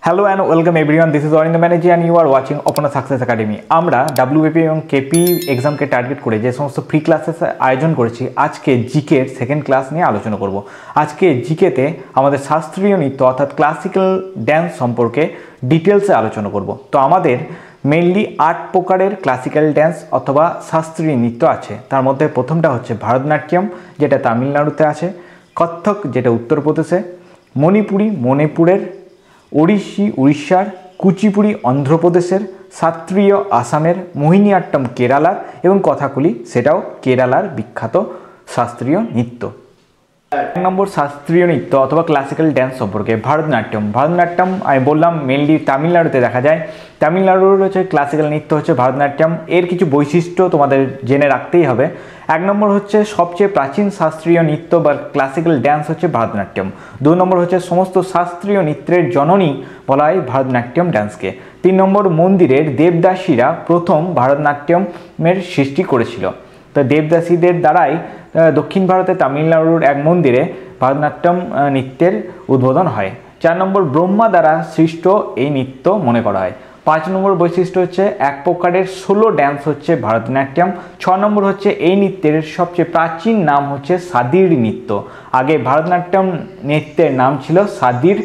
Hello and welcome everyone, this is Arind Banerjee and you are watching Apna success academy. আমরা WBP এবং KP এক্সামকে target করে যে সমস্ত ফ্রি ক্লাসেস আয়োজন করেছি, আজকে জিকের সেকেন্ড ক্লাস নিয়ে আলোচনা করব। আজকে জিকেতে আমাদের শাস্ত্রীয় নৃত্য অর্থাৎ ক্লাসিক্যাল ড্যান্স সম্পর্কে ডিটেলসে আলোচনা করব। তো আমাদের মেইনলি 8 প্রকারের ক্লাসিক্যাল ড্যান্স অথবা শাস্ত্রীয় নৃত্য আছে। তার মধ্যে প্রথমটা হচ্ছে ভারতনাট্যম, যেটা তামিলনাড়ুতে আছে, কত্থক যেটা উত্তরপ্রদেশে, মণিপুরি মণিপুরের, ওড়িশি উড়িষ্যার, কুচিপুড়ি অন্ধ্রপ্রদেশের, শাস্ত্রীয় আসামের, মোহিনীআট্টম কেরালার এবং কথাকলি সেটাও কেরালার বিখ্যাত শাস্ত্রীয় নৃত্য। 1 নম্বর শাস্ত্রীয় নৃত্য অথবা ক্লাসিক্যাল ড্যান্স সম্পর্কে ভারতনাট্যম। ভারতনাট্যম আমি বললাম মেনলি তামিলনাড়ুতে দেখা যায়। তামিলনাড়ুর হচ্ছে ক্লাসিক্যাল নৃত্য হচ্ছে ভারতনাট্যম। এর কিছু বৈশিষ্ট্য তোমাদের জেনে রাখতেই হবে। 1 নম্বর হচ্ছে সবচেয়ে প্রাচীন শাস্ত্রীয় নৃত্য বা ক্লাসিক্যাল ড্যান্স হচ্ছে ভারতনাট্যম। 2 নম্বর হচ্ছে সমস্ত শাস্ত্রীয় নৃত্যের জননী বলা হয় ভারতনাট্যম ড্যান্সকে। 3 নম্বর মন্দিরের দেবদাসীরা প্রথম ভারতনাট্যমের সৃষ্টি করেছিল। তো দেবদাসীদের দ্বারাই দক্ষিণ ভারতে তামিলনাড়ুর এক মন্দিরে ভারতনাট্যম নৃত্যের উদ্বোধন হয়। 4 নম্বর ব্রহ্মা দ্বারা সৃষ্ট এই নৃত্য মনে করা হয়। 5 নম্বর বৈশিষ্ট্য হচ্ছে এক প্রকারের সোলো ড্যান্স হচ্ছে ভারতনাট্যম। 6 নম্বর হচ্ছে এই নৃত্যের সবচেয়ে প্রাচীন নাম হচ্ছে সাদির নৃত্য। আগে ভারতনাট্যম নৃত্যের নাম ছিল সাদির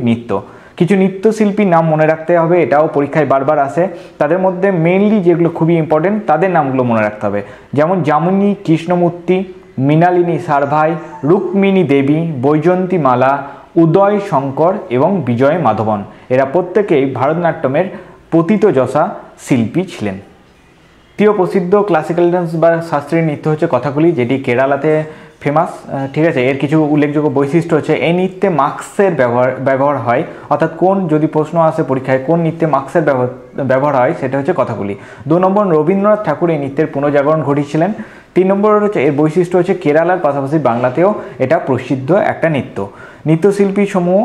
নৃত্য। কিছু নৃত্যশিল্পীর নাম মনে রাখতে হবে, এটাও পরীক্ষায় বারবার আসে। তাদের মধ্যে মেইনলি যেগুলো খুবই ইম্পর্টেন্ট তাদের নামগুলো মনে রাখতে হবে, যেমন যামিনী কৃষ্ণমূর্তি, মৃণালিনী সারভাই, রুক্মিণী দেবী, বৈজয়ন্তী মালা, উদয় শঙ্কর এবং বিজয় মাধবন। এরা প্রত্যেকেই ভারতনাট্যমের পতিতযশা শিল্পী ছিলেন। তৃতীয় প্রসিদ্ধ ক্লাসিক্যাল ডান্স বা শাস্ত্রীয় নৃত্য হচ্ছে কথাকলি, যেটি কেরালাতে ফেমাস। ঠিক আছে, এর কিছু উল্লেখযোগ্য বৈশিষ্ট্য হচ্ছে এই নৃত্যে মাস্কের ব্যবহার হয়, অর্থাৎ যদি প্রশ্ন আসে পরীক্ষায় কোন নৃত্যে মাস্কের ব্যবহার হয় সেটা হচ্ছে কথাকলি। 2 নম্বর রবীন্দ্রনাথ ঠাকুর এই নৃত্যের পুনর্জাগরণ ঘটিয়েছিলেন। 3 নম্বর হচ্ছে এর বৈশিষ্ট্য হচ্ছে কেরালার পাশাপাশি বাংলাতেও এটা প্রসিদ্ধ একটা নৃত্যশিল্পী সমূহ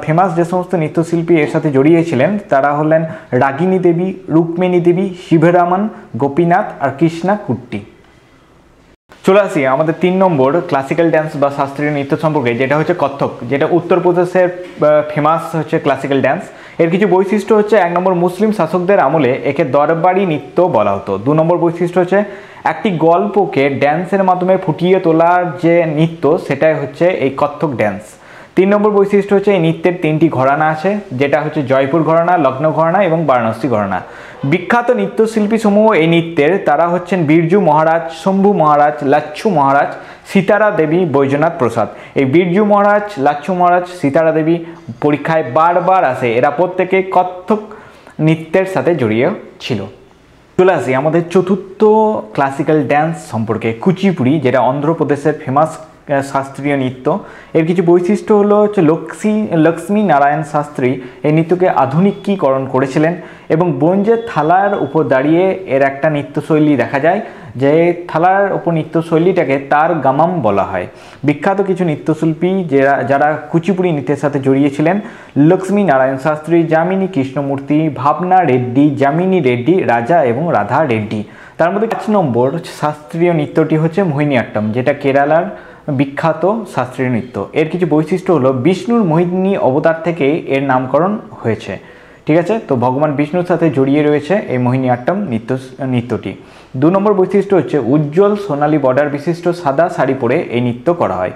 ফেমাস যে সমস্ত নৃত্যশিল্পী এর সাথে জড়িয়েছিলেন তারা হলেন রাগিনী দেবী, রুক্মিণী দেবী, শিবরামন, গোপীনাথ আর কৃষ্ণা কুট্টি। চলে আসি আমাদের 3 নম্বর ক্লাসিক্যাল ড্যান্স বা শাস্ত্রীয় নৃত্য সম্পর্কে, যেটা হচ্ছে কত্থক, যেটা উত্তরপ্রদেশের ফেমাস হচ্ছে ক্লাসিক্যাল ড্যান্স। এর কিছু বৈশিষ্ট্য হচ্ছে 1 নম্বর মুসলিম শাসকদের আমলে একে দরবারি নৃত্য বলা হতো। 2 নম্বর বৈশিষ্ট্য হচ্ছে একটি গল্পকে ড্যান্সের মাধ্যমে ফুটিয়ে তোলার যে নৃত্য সেটাই হচ্ছে এই কত্থক ড্যান্স। 3 নম্বর বৈশিষ্ট্য হচ্ছে এই নৃত্যের 3টি ঘরানা আছে, যেটা হচ্ছে জয়পুর ঘরানা, লখনৌ ঘরানা এবং বারাণসী ঘরানা। বিখ্যাত নৃত্যশিল্পী সমূহ এই নৃত্যের তারা হচ্ছেন বিরজু মহারাজ, শম্ভু মহারাজ, লাচ্ছু মহারাজ, সীতারা দেবী, বৈজনাথ প্রসাদ। এই বিরজু মহারাজ, লাচ্ছু মহারাজ, সীতারা দেবী পরীক্ষায় বারবার আসে। এরা প্রত্যেকে কত্থক নৃত্যের সাথে জড়িয়ে ছিল। চলে আসি আমাদের 4র্থ ক্লাসিক্যাল ড্যান্স সম্পর্কে, কুচিপুড়ি, যেটা অন্ধ্রপ্রদেশের ফেমাস শাস্ত্রীয় নৃত্য। এর কিছু বৈশিষ্ট্য হলো হচ্ছে লক্ষ্মী নারায়ণ শাস্ত্রী এই নৃত্যকে আধুনিকীকরণ করেছিলেন এবং ব্রোঞ্জের থালার উপর দাঁড়িয়ে এর একটা নৃত্যশৈলী দেখা যায়, যে থালার উপর নৃত্যশৈলীটাকে তার গামাম বলা হয়। বিখ্যাত কিছু নৃত্যশিল্পী যারা কুচিপুড়ি নৃত্যের সাথে জড়িয়েছিলেন: লক্ষ্মী নারায়ণ শাস্ত্রী, যামিনী কৃষ্ণমূর্তি, ভাবনা রেড্ডি, যামিনী রেড্ডি, রাজা এবং রাধা রেড্ডি। তার মধ্যে 5 নম্বর শাস্ত্রীয় নৃত্যটি হচ্ছে মোহিনীআট্টম, যেটা কেরালার বিখ্যাত শাস্ত্রীয় নৃত্য। এর কিছু বৈশিষ্ট্য হলো বিষ্ণুর মোহিনী অবতার থেকে এর নামকরণ হয়েছে। ঠিক আছে, তো ভগবান বিষ্ণুর সাথে জড়িয়ে রয়েছে এই মোহিনীআট্টম নৃত্যটি। 2 নম্বর বৈশিষ্ট্য হচ্ছে উজ্জ্বল সোনালী বর্ডার বিশিষ্ট সাদা শাড়ি পরে এই নৃত্য করা হয়।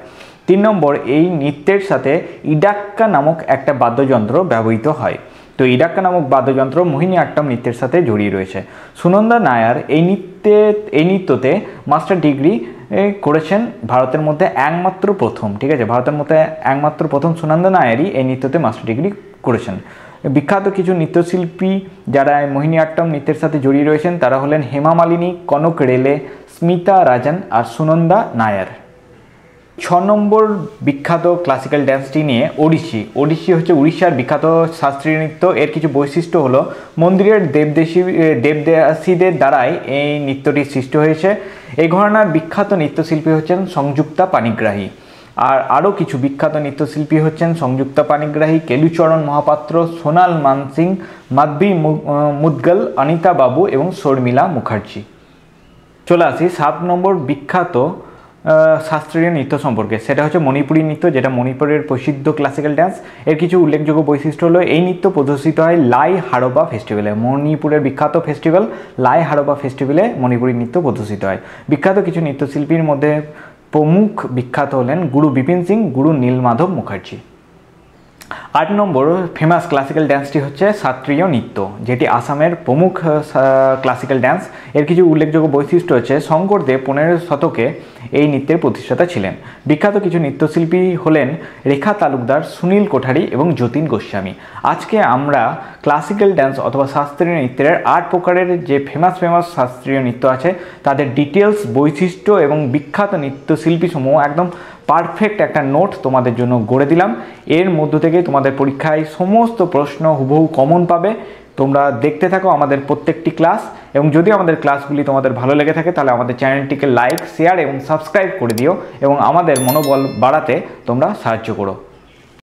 3 নম্বর এই নৃত্যের সাথে ইডাক্কা নামক একটা বাদ্যযন্ত্র ব্যবহৃত হয়। তো ইডাক্কা নামক বাদ্যযন্ত্র মোহিনীআট্টম নৃত্যের সাথে জড়িয়ে রয়েছে। সুনন্দা নায়ার এই নৃত্যতে মাস্টার ডিগ্রি করেছেন ভারতের মধ্যে একমাত্র প্রথম। ঠিক আছে, ভারতের মধ্যে একমাত্র প্রথম সুনন্দা নায়ারই এই নৃত্যতে মাস্টার ডিগ্রি করেছেন। বিখ্যাত কিছু নৃত্যশিল্পী যারা মোহিনীআট্টম নৃত্যের সাথে জড়িয়ে রয়েছেন তারা হলেন হেমা মালিনী, কনক রেলে, স্মিতা রাজন আর সুনন্দা নায়ার। 6 নম্বর বিখ্যাত ক্লাসিক্যাল ড্যান্সটি নিয়ে ওড়িশি হচ্ছে উড়িষ্যার বিখ্যাত শাস্ত্রীয় নৃত্য। এর কিছু বৈশিষ্ট্য হলো মন্দিরের দেবদাসীদের দ্বারাই এই নৃত্যটি সৃষ্টি হয়েছে। এই ঘরানার বিখ্যাত নৃত্যশিল্পী হচ্ছেন সংযুক্তা পাণিগ্রাহী। আরও কিছু বিখ্যাত নৃত্যশিল্পী হচ্ছেন সংযুক্তা পাণিগ্রাহী, কেলুচরণ মহাপাত্র, সোনাল মানসিং, মাধবী মুদগল, অনিতা বাবু এবং শর্মিলা মুখার্জি। চলে আসি 7 নম্বর বিখ্যাত শাস্ত্রীয় নৃত্য সম্পর্কে, সেটা হচ্ছে মণিপুরী নৃত্য, যেটা মণিপুরের প্রসিদ্ধ ক্লাসিক্যাল ডান্স। এর কিছু উল্লেখযোগ্য বৈশিষ্ট্য হলো এই নৃত্য প্রদর্শিত হয় লাই হাড়োপা ফেস্টিভ্যালে। মণিপুরের বিখ্যাত ফেস্টিভ্যাল লাই হাড়োপা ফেস্টিভ্যালে মণিপুরী নৃত্য প্রদর্শিত হয়। বিখ্যাত কিছু নৃত্যশিল্পীর মধ্যে প্রমুখ বিখ্যাত হলেন গুরু বিপিন সিং, গুরু নীলমাধব মুখার্জি। 8 নম্বর ফেমাস ক্লাসিক্যাল ডান্সটি হচ্ছে শাস্ত্রীয় নৃত্য, যেটি আসামের প্রমুখ ক্লাসিক্যাল ডান্স। এর কিছু উল্লেখযোগ্য বৈশিষ্ট্য হচ্ছে শঙ্করদেব 15 শতকে এই নৃত্যের প্রতিষ্ঠাতা ছিলেন। বিখ্যাত কিছু নৃত্যশিল্পী হলেন রেখা তালুকদার, সুনীল কোঠারি এবং যতীন গোস্বামী। আজকে আমরা ক্লাসিক্যাল ডান্স অথবা শাস্ত্রীয় নৃত্যের 8 প্রকারের যে ফেমাস শাস্ত্রীয় নৃত্য আছে তাদের ডিটেলস, বৈশিষ্ট্য এবং বিখ্যাত নৃত্যশিল্পী সমূহ একদম পারফেক্ট একটা নোট তোমাদের জন্য গড়ে দিলাম। এর মধ্য থেকে তোমাদের পরীক্ষায় সমস্ত প্রশ্ন হুবহু কমন পাবে। তোমরা দেখতে থাকো আমাদের প্রত্যেকটি ক্লাস, এবং যদি আমাদের ক্লাসগুলি তোমাদের ভালো লেগে থাকে তাহলে আমাদের চ্যানেলটিকে লাইক, শেয়ার এবং সাবস্ক্রাইব করে দিও এবং আমাদের মনোবল বাড়াতে তোমরা সাহায্য করো।